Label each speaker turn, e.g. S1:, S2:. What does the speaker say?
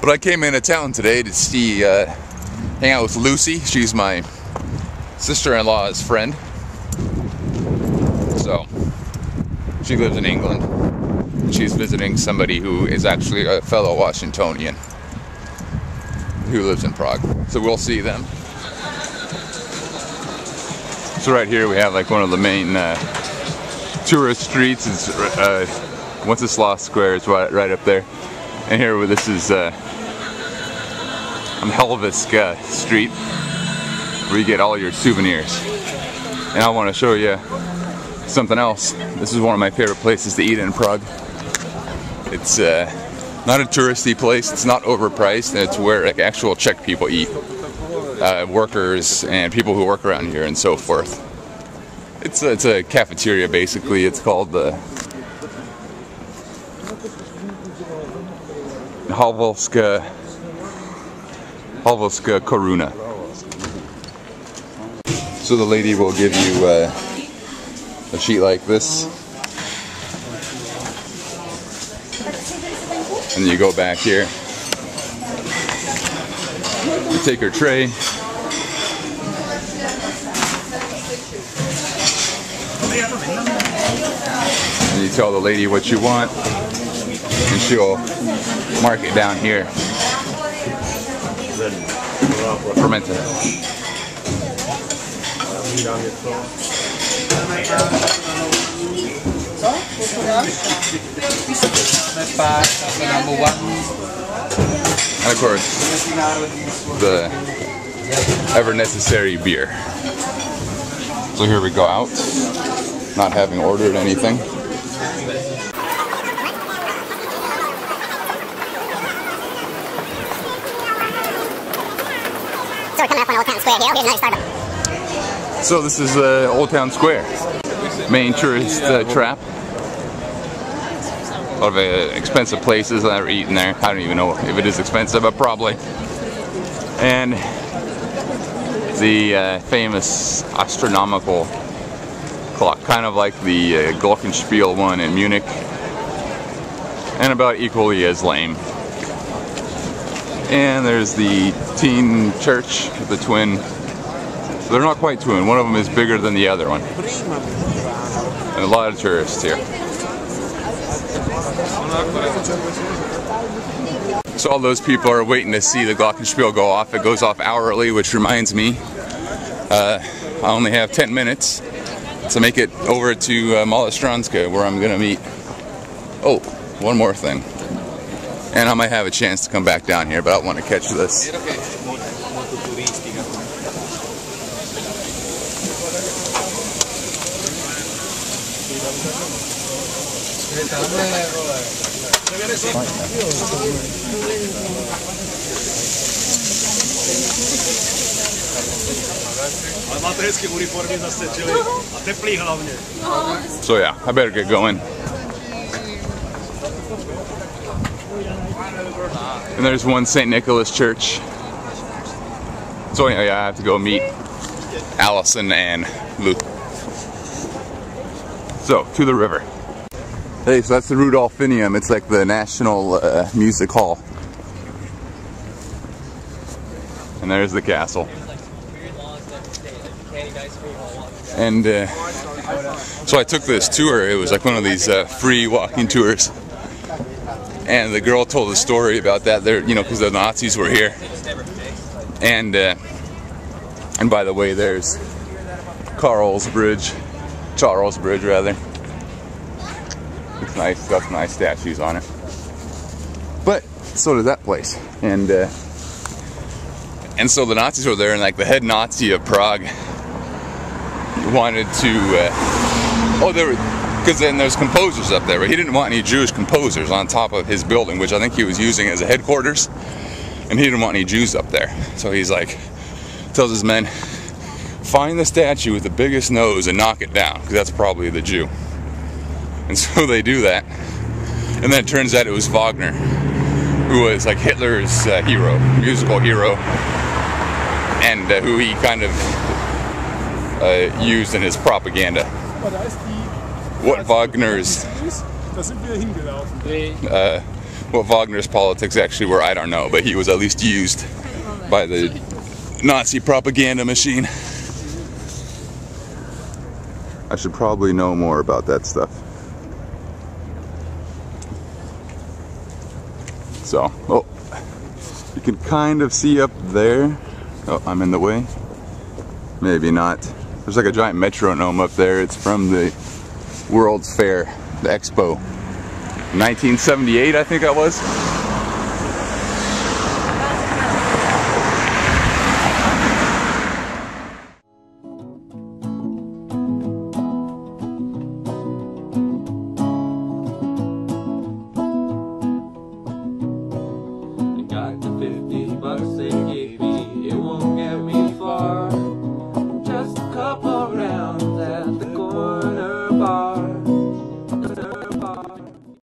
S1: But I came into town today to see, hang out with Lucy. She's my sister-in-law's friend. So, she lives in England. She's visiting somebody who is actually a fellow Washingtonian who lives in Prague. So we'll see them. So right here we have like one of the main tourist streets. It's Wenceslas Square is right up there. And here this is on Helvesk Street, where you get all your souvenirs. And I want to show you something else. This is one of my favorite places to eat in Prague. It's not a touristy place. It's not overpriced. It's where like actual Czech people eat, workers and people who work around here and so forth. It's a cafeteria basically. It's called the Helvesk Koruna. So the lady will give you a sheet like this, and you go back here. You take your tray, and you tell the lady what you want, and she'll mark it down here. Fermented. And of course, the ever necessary beer. So here we go out, not having ordered anything.
S2: So we're coming up on Old Town Square here. Here's another Starbucks.
S1: So this is Old Town Square, main tourist trap. A lot of expensive places I've never eaten there. I don't even know if it is expensive, but probably. And the famous astronomical clock, kind of like the Glockenspiel one in Munich, and about equally as lame. And there's the teen church, the twin. They're not quite twin. One of them is bigger than the other one. And a lot of tourists here. So all those people are waiting to see the Glockenspiel go off. It goes off hourly, which reminds me, I only have 10 minutes to make it over to Malostranska, where I'm going to meet. Oh, one more thing. And I might have a chance to come back down here, but I don't want to catch this. So yeah, I better get going. And there's one St. Nicholas church. So yeah, I have to go meet Allison and Luke. So, to the river. Hey, so that's the Rudolphinium. It's like the National Music Hall. And there's the castle. And so I took this tour. It was like one of these free walking tours. And the girl told a story about that there, you know, because the Nazis were here. And by the way, there's Charles Bridge rather. It's nice, it's got some nice statues on it. But so does that place. And so the Nazis were there, and like the head Nazi of Prague wanted to because then there's composers up there, but he didn't want any Jewish composers on top of his building, which I think he was using as a headquarters, and he didn't want any Jews up there. So he's like, tells his men, find the statue with the biggest nose and knock it down, because that's probably the Jew. And so they do that, and then it turns out it was Wagner, who was like Hitler's hero, musical hero, and who he kind of used in his propaganda. What Wagner's What Wagner's politics actually were, I don't know, but he was at least used by the Nazi propaganda machine. I should probably know more about that stuff. So, oh, you can kind of see up there. Oh, I'm in the way. Maybe not. There's like a giant metronome up there. It's from the World's Fair, the Expo. 1978, I think that was.